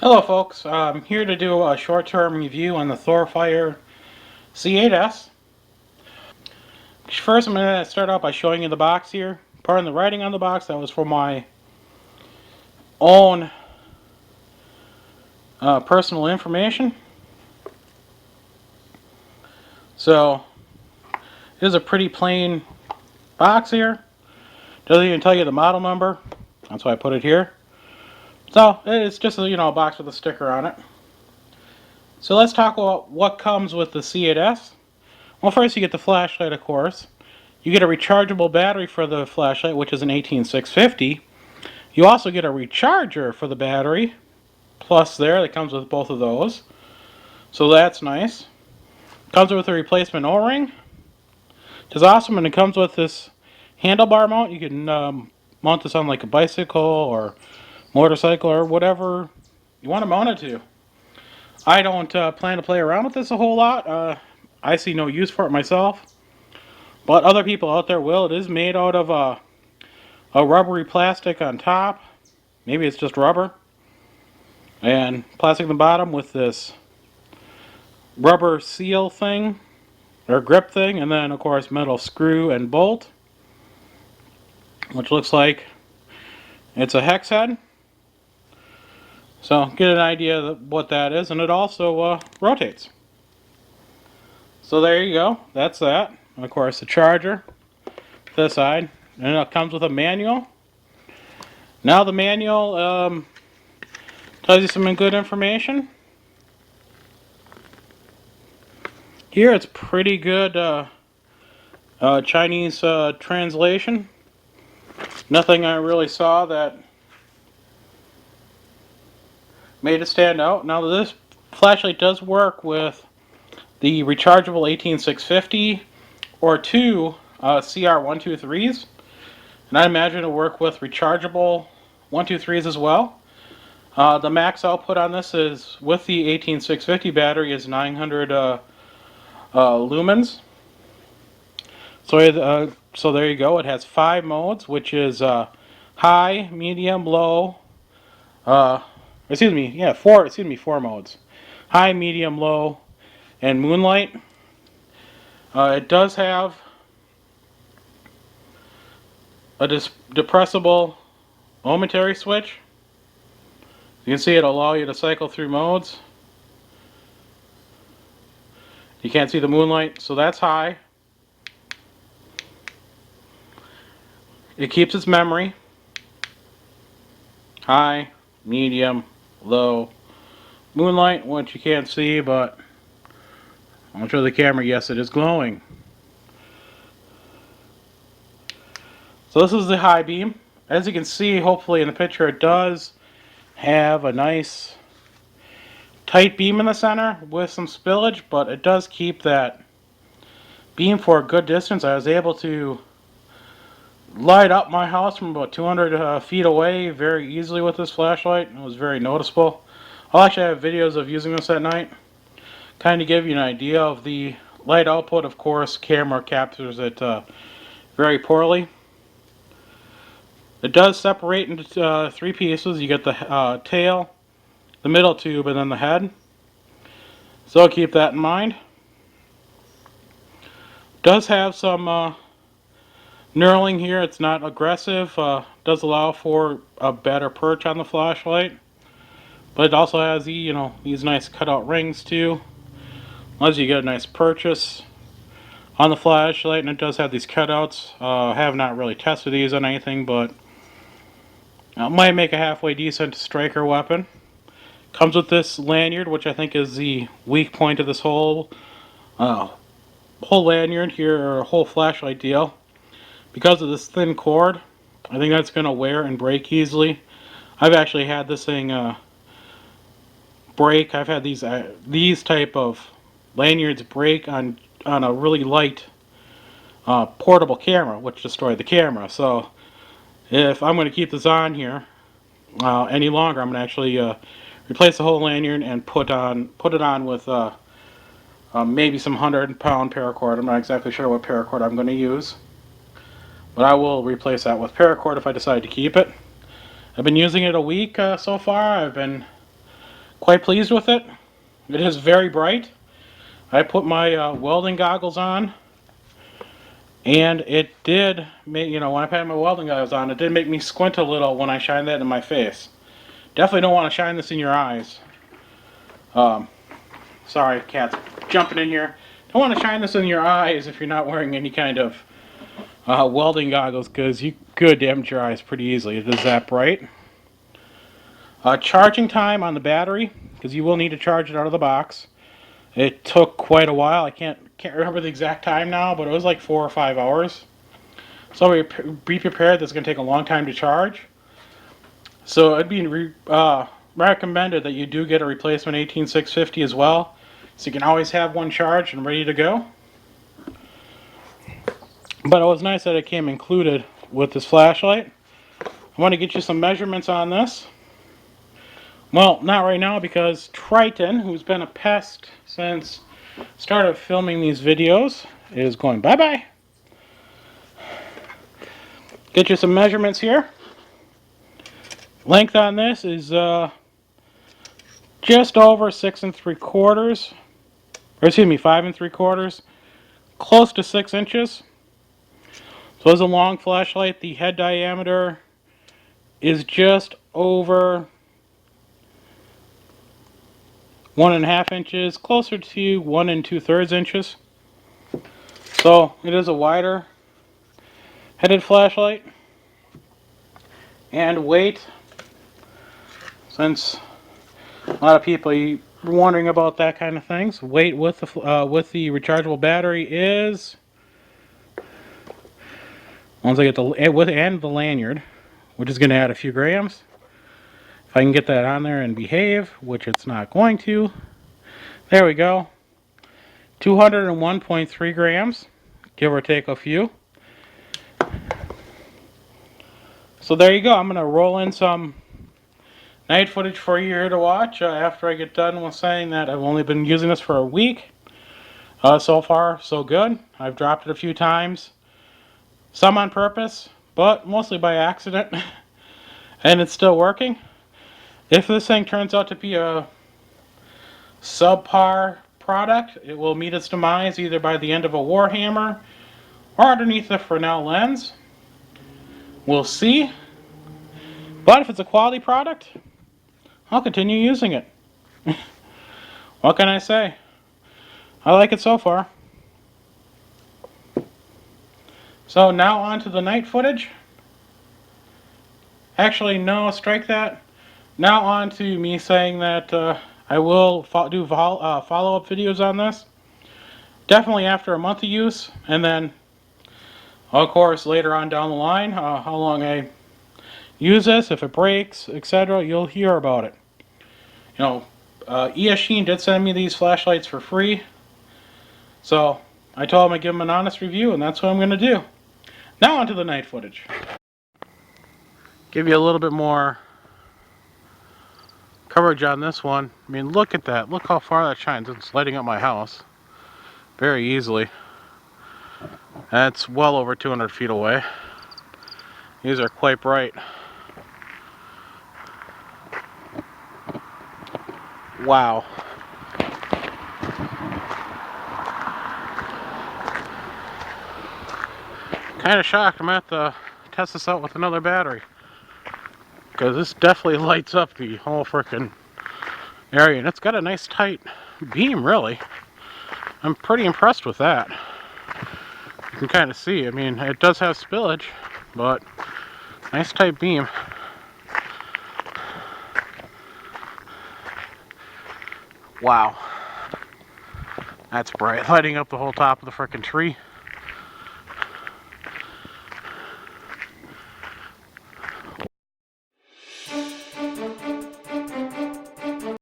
Hello folks, I'm here to do a short-term review on the Thorfire C8s. First I'm going to start out by showing you the box here. Pardon the writing on the box, that was for my own personal information. So, it is a pretty plain box here. Doesn't even tell you the model number, that's why I put it here. So, it's just a box with a sticker on it. So let's talk about what comes with the C8s. Well, first you get the flashlight, of course. You get a rechargeable battery for the flashlight, which is an 18650. You also get a recharger for the battery, plus there, that comes with both of those. So that's nice. Comes with a replacement O-ring. Which is awesome, and it comes with this handlebar mount. You can mount this on like a bicycle or motorcycle or whatever you want to mount it to. I don't plan to play around with this a whole lot. I see no use for it myself. But other people out there will. It is made out of a rubbery plastic on top. Maybe it's just rubber. And plastic on the bottom with this rubber seal thing, or grip thing. And then, of course, metal screw and bolt. Which looks like it's a hex head. So, get an idea of what that is. And it also rotates. So there you go. That's that. And of course, the charger. This side. And it comes with a manual. Now the manual tells you some good information. Here it's pretty good Chinese translation. Nothing I really saw that made it stand out. Now this flashlight does work with the rechargeable 18650 or two CR123s. And I imagine it'll work with rechargeable 123s as well. The max output on this is, with the 18650 battery, is 900 lumens. So there you go. It has 5 modes, which is high, medium, low. Four modes: high, medium, low, and moonlight. It does have a depressible momentary switch. You can see it'll allow you to cycle through modes. You can't see the moonlight, so that's high. It keeps its memory. High, medium, low, moonlight, which you can't see, but I'll show the camera. Yes, it is glowing. So this is the high beam. As you can see, hopefully in the picture, it does have a nice tight beam in the center with some spillage, but it does keep that beam for a good distance. I was able to light up my house from about 200 feet away very easily with this flashlight. It was very noticeable. I'll actually have videos of using this at night, kind of give you an idea of the light output. Of course, camera captures it very poorly. It does separate into 3 pieces. You get the tail, the middle tube, and then the head. So keep that in mind. Does have some knurling here. It's not aggressive. Does allow for a better perch on the flashlight. But it also has these nice cutout rings too. Allows you to get a nice purchase on the flashlight, and it does have these cutouts. I have not really tested these on anything, but it might make a halfway decent striker weapon. Comes with this lanyard, which I think is the weak point of this whole lanyard here, or whole flashlight deal. Because of this thin cord, I think that's going to wear and break easily. I've actually had this thing break. I've had these type of lanyards break on a really light portable camera, which destroyed the camera. So if I'm going to keep this on here any longer, I'm going to actually replace the whole lanyard and put it on with maybe some 100-pound paracord. I'm not exactly sure what paracord I'm going to use, but I will replace that with paracord if I decide to keep it. I've been using it a week so far. I've been quite pleased with it. It is very bright. I put my welding goggles on, and it did make, when I had my welding goggles on, it did make me squint a little when I shined that in my face. Definitely don't want to shine this in your eyes. Sorry, cat's jumping in here. Don't want to shine this in your eyes if you're not wearing any kind of welding goggles, because you could damage your eyes pretty easily. It is that bright. Charging time on the battery, because you will need to charge it out of the box. It took quite a while. I can't remember the exact time now, but it was like 4 or 5 hours. So be prepared. That's going to take a long time to charge. So it'd be recommended that you do get a replacement 18650 as well, so you can always have one charged and ready to go. But it was nice that it came included with this flashlight. I want to get you some measurements on this. Well, not right now, because Triton, who's been a pest since started filming these videos, is going bye-bye. Get you some measurements here. Length on this is just over 6 3/4, or excuse me, 5 3/4, close to 6 inches. So it's a long flashlight. The head diameter is just over 1.5 inches, closer to 1 2/3 inches. So it is a wider headed flashlight. And weight, since a lot of people are wondering about that kind of things, weight with the rechargeable battery is, once I get the and the lanyard, which is going to add a few grams. If I can get that on there and behave, which it's not going to. There we go. 201.3 grams, give or take a few. So there you go. I'm going to roll in some night footage for you here to watch after I get done with saying that I've only been using this for a week. So far, so good. I've dropped it a few times. Some on purpose, but mostly by accident. And it's still working. If this thing turns out to be a subpar product, it will meet its demise either by the end of a Warhammer or underneath the Fresnel lens. We'll see. But if it's a quality product, I'll continue using it. What can I say? I like it so far. So now on to the night footage. Actually, no, strike that. Now on to me saying that I will do follow-up videos on this. Definitely after a month of use, and then, of course, later on down the line, how long I use this, if it breaks, etc., you'll hear about it. ES Sheen did send me these flashlights for free, so I told him I'd give him an honest review, and that's what I'm going to do. Now onto the night footage. Give you a little bit more coverage on this one. I mean, look at that. Look how far that shines. It's lighting up my house very easily. That's well over 200 feet away. These are quite bright. Wow. Kind of shocked. I'm going to have to test this out with another battery, because this definitely lights up the whole frickin' area, and it's got a nice tight beam, really. I'm pretty impressed with that. You can kind of see, I mean, it does have spillage, but nice tight beam. Wow. That's bright, lighting up the whole top of the frickin' tree.